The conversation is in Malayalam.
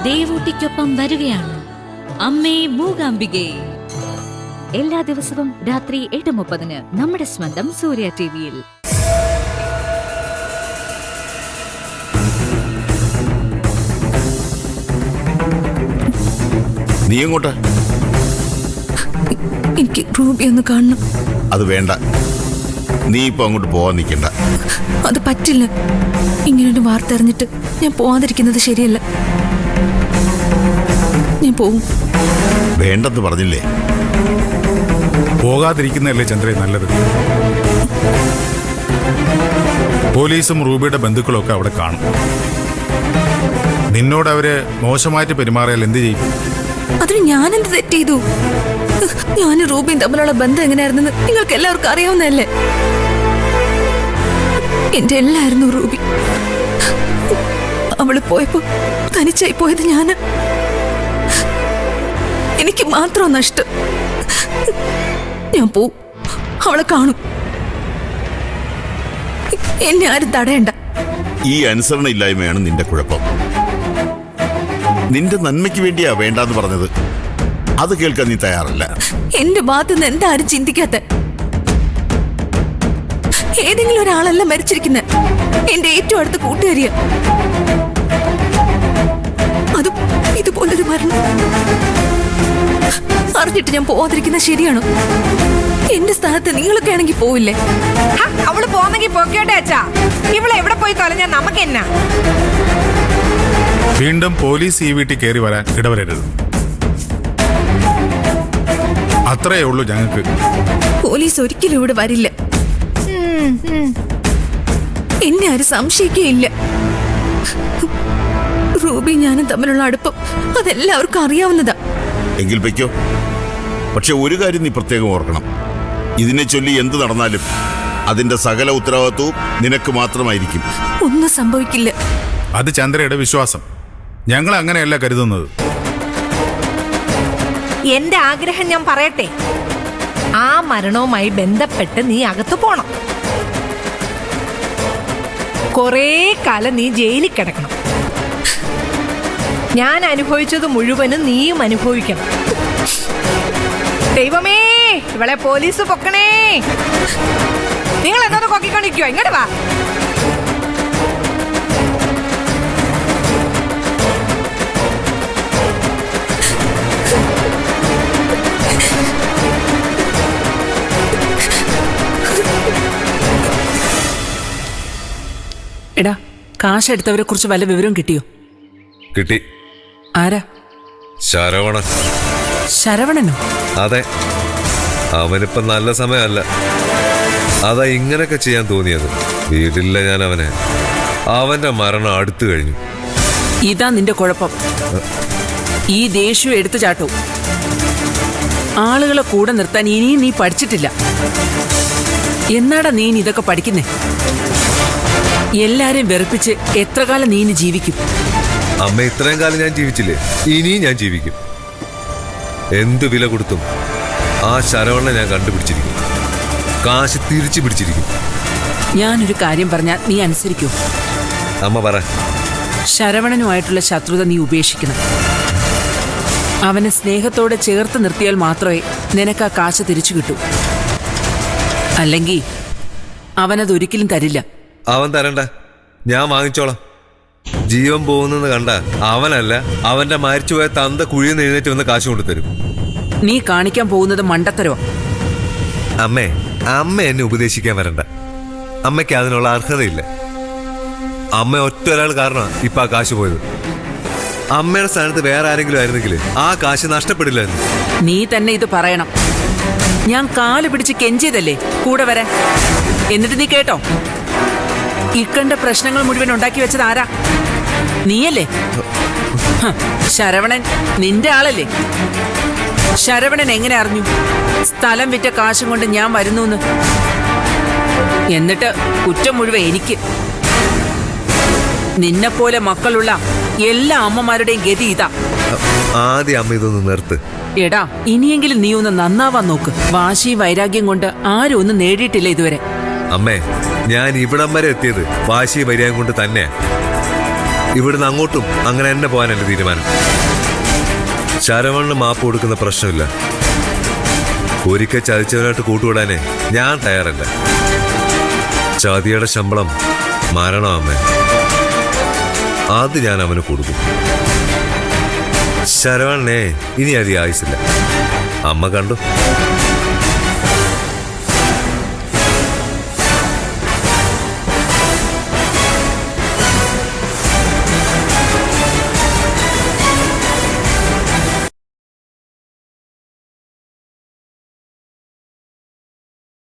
ദേവൂട്ടിക്കൊപ്പം വരികയാണ് അമ്മേ മൂകാംബികേ. എല്ലാ ദിവസവും രാത്രി 8:30 നമ്മുടെ സ്വന്തം സൂര്യ ടിവിയിൽ. നീ എങ്ങോട്ടാ? എനിക്ക് റൂബി ഒന്ന് കാണണം. അത് വേണ്ട, നീ ഇപ്പൊ അങ്ങോട്ട് പോവാൻ നിൽക്കണ്ട. അത് പറ്റില്ല. ഇങ്ങനൊരു വാർത്ത അറിഞ്ഞിട്ട് ഞാൻ പോവാതിരിക്കുന്നത് ശരിയല്ല. ഞാൻ പോവും. വേണ്ടെന്ന് പറഞ്ഞില്ലേ? പോകാതിരിക്കുന്നതല്ലേ ചന്ദ്രേ നല്ലത്. പോലീസും റൂബിയുടെ ബന്ധുക്കളൊക്കെ അവിടെ കാണും. നിന്നോട് അവര് മോശമായിട്ട് പെരുമാറിയാൽ എന്ത് ചെയ്യും? അതിന് ഞാനെന്ത് തെറ്റ് ചെയ്തു? ഞാനും റൂബിയും തമ്മിലുള്ള ബന്ധം എങ്ങനെയായിരുന്നെന്ന് നിങ്ങൾക്ക് എല്ലാവർക്കും അറിയാവുന്നതല്ലേ. എന്റെ എല്ലായിരുന്നു റൂബി. അവള് പോയപ്പോ തനിച്ചായി പോയത് ഞാന്. എനിക്ക് മാത്രം നഷ്ടം. ഞാൻ പോവും, അവളെ കാണും. എന്നെ ആരും തടയണ്ട. ഈ അനുസരണ ഇല്ലായ്മയാണ് നിന്റെ കുഴപ്പം. നിന്റെ നന്മയ്ക്ക് വേണ്ടിയാ വേണ്ടാന്ന് പറഞ്ഞത്. അത് കേൾക്കാൻ നീ തയ്യാറല്ല. എന്റെ ഭാഗത്തുനിന്ന് എന്താ ആരും ചിന്തിക്കാത്ത? ഏതെങ്കിലും ഒരാളല്ല മരിച്ചിരിക്കുന്ന. എന്റെ ഏറ്റവും അടുത്ത കൂട്ടുകാരിയ. അതും ഇതുപോലൊരു മരണം അറിഞ്ഞിട്ട് ഞാൻ പോവാതിരിക്കുന്ന ശരിയാണോ? എന്റെ സ്ഥാനത്ത് നിങ്ങളൊക്കെ ആണെങ്കിൽ പോവില്ലേ? അവള് പോന്നെങ്കിൽ പൊക്കോട്ടെ അച്ഛാ. ഇവളെ എവിടെ പോയി തൊലഞ്ഞാ നമുക്ക് എന്നാ? വീണ്ടും പോലീസ് ഈ വീട്ടിൽ കയറി വരാൻ ഇടവരരുത്. അത്രയേ ഉള്ളൂ ഞങ്ങൾക്ക്. പോലീസ് ഒരിക്കലും ഇവിടെ വരില്ല. എന്നെ ആരും സംശയിക്കുകയില്ല. റൂബി ഞാനും തമ്മിലുള്ള അടുപ്പം അതെല്ലാവർക്കും അറിയാവുന്നതാ. എങ്കിൽ വെക്കോ. പക്ഷെ ഒരു കാര്യം നീ പ്രത്യേകം ഓർക്കണം. ഇതിനെ ചൊല്ലി എന്ത് നടന്നാലും അതിന്റെ സകല ഉത്തരവാദിത്വവും നിനക്ക് മാത്രമായിരിക്കും. ഒന്നും സംഭവിക്കില്ല. അത് ചന്ദ്രയുടെ വിശ്വാസം. ഞങ്ങൾ അങ്ങനെയല്ല കരുതുന്നത്. എന്റെ ആഗ്രഹം ഞാൻ പറയട്ടെ. ആ മരണവുമായി ബന്ധപ്പെട്ട് നീ അകത്തു പോണം. കുറേ കാലം നീ ജയിലിൽ കിടക്കണം. ഞാൻ അനുഭവിച്ചത് മുഴുവനും നീയും അനുഭവിക്കണം. ദൈവമേ, ഇവളെ പോലീസ് പൊക്കണേ. നിങ്ങൾ എന്തോ കൊക്കിക്കൊണ്ടിരിക്കോ? ഇങ്ങോട്ട് വാ. എടാ, കാശെടുത്തവരെ കുറിച്ച് വല്ല വിവരവും കിട്ടിയോ? കിട്ടി. ആരാ? ശരവണൻ. ശരവണനോ? അതെ, അവനിപ്പം നല്ല സമയമല്ല. അതാ ഇങ്ങനൊക്കെ ചെയ്യാൻ തോന്നിയത്. വീട്ടിലില്ല ഞാൻ അവനെ. അവന്റെ മരണം അടുത്തു കഴിഞ്ഞു. ഇതാ നിന്റെ കുഴപ്പം. ഈ ദേഷ്യം എടുത്തു ചാട്ടവും. ആളുകളെ കൂടെ നിർത്താൻ ഇനിയും നീ പഠിച്ചിട്ടില്ല. എന്നാടാ നീ ഇതൊക്കെ പഠിക്കുന്നേ? എല്ലാരെയും വെറുപ്പിച്ച് എത്ര കാലം നീ ഇനി ജീവിക്കും? അമ്മ, ഇത്രയും കാലം ഞാൻ ജീവിച്ചില്ലേ, ഇനിയും ഞാൻ ജീവിക്കും. എന്തു വില കൊടുത്തും ആ ശരവണനെ ഞാൻ കണ്ടുപിടിച്ചിരിക്കും. കാശ് തിരിച്ചു പിടിച്ചിരിക്കും. ഞാനൊരു കാര്യം പറഞ്ഞാൽ നീ അനുസരിക്കൂ? അമ്മ പറ. ശരവണനുമായിട്ടുള്ള ശത്രുത നീ ഉപേക്ഷിക്കണം. അവനെ സ്നേഹത്തോടെ ചേർത്ത് നിർത്തിയാൽ മാത്രമേ നിനക്ക് ആ കാശ് തിരിച്ചു കിട്ടൂ. അല്ലെങ്കിൽ അവനതൊരിക്കലും തരില്ല. അവൻ തരണ്ട, ഞാൻ വാങ്ങിച്ചോളാം. ജീവൻ പോകുന്നെന്ന് കണ്ട അവനല്ല, അവന്റെ മരിച്ചുപോയ തന്ത കുഴിയിൽ നിന്ന് എഴുന്നേറ്റ് വന്ന് കാശ് കൊണ്ടുതരും. നീ കാണിക്കാൻ പോകുന്നത് മണ്ടത്തരോ? അമ്മേ, അമ്മ എന്നെ ഉപദേശിക്കാൻ വരണ്ട. അമ്മയ്ക്ക് അതിനുള്ള അർഹതയില്ല. അമ്മ ഒറ്റ ഒരാൾ കാരണമാണ് ഇപ്പൊ ആ കാശ് പോയത്. അമ്മയുടെ സ്ഥാനത്ത് വേറെ ആരെങ്കിലും ആയിരുന്നെങ്കിൽ ആ കാശ് നഷ്ടപ്പെടില്ലായിരുന്നു. നീ തന്നെ ഇത് പറയണം. ഞാൻ കാല് പിടിച്ച് കെഞ്ചിയതല്ലേ കൂടെ വരാൻ. എന്നിട്ട് നീ കേട്ടോ? ഇക്കണ്ട പ്രശ്നങ്ങൾ മുഴുവൻ ഉണ്ടാക്കി വെച്ചത് ആരാ? നീയല്ലേ? ശരവണൻ നിന്റെ ആളല്ലേ? ശരവണൻ എങ്ങനെ അറിഞ്ഞു സ്ഥലം വിറ്റ കാശും കൊണ്ട് ഞാൻ വരുന്നു? എന്നിട്ട് കുറ്റം മുഴുവൻ എനിക്ക്. നിന്നെപ്പോലെ മക്കളുള്ള എല്ലാ അമ്മമാരുടെയും ഗതി ഇതാ. ആദ്യം അമ്മ ഇതൊന്ന് നിർത്ത്. എടാ, ഇനിയെങ്കിലും നീ ഒന്ന് നന്നാവാൻ നോക്ക്. വാശി വൈരാഗ്യം കൊണ്ട് ആരും ഒന്നും നേടിയിട്ടില്ല ഇതുവരെ. അമ്മേ, ഞാൻ ഇവിടം വരെ എത്തിയത് വാശി വരിയാൻ കൊണ്ട് തന്നെ. ഇവിടുന്ന് അങ്ങോട്ടും അങ്ങനെ തന്നെ പോകാൻ എൻ്റെ തീരുമാനം. ശരവണ്ണന് മാപ്പ് കൊടുക്കുന്ന പ്രശ്നമില്ല. ഒരിക്കൽ ചതിച്ചവനായിട്ട് കൂട്ടുവിടാനേ ഞാൻ തയ്യാറല്ല. ചതിയുടെ ശമ്പളം മരണം അമ്മേ, അത് ഞാൻ അവന് കൊടുക്കും. ശരവണ്ണനെ ഇനി അധികം ആയുസില്ല. അമ്മ കണ്ടു.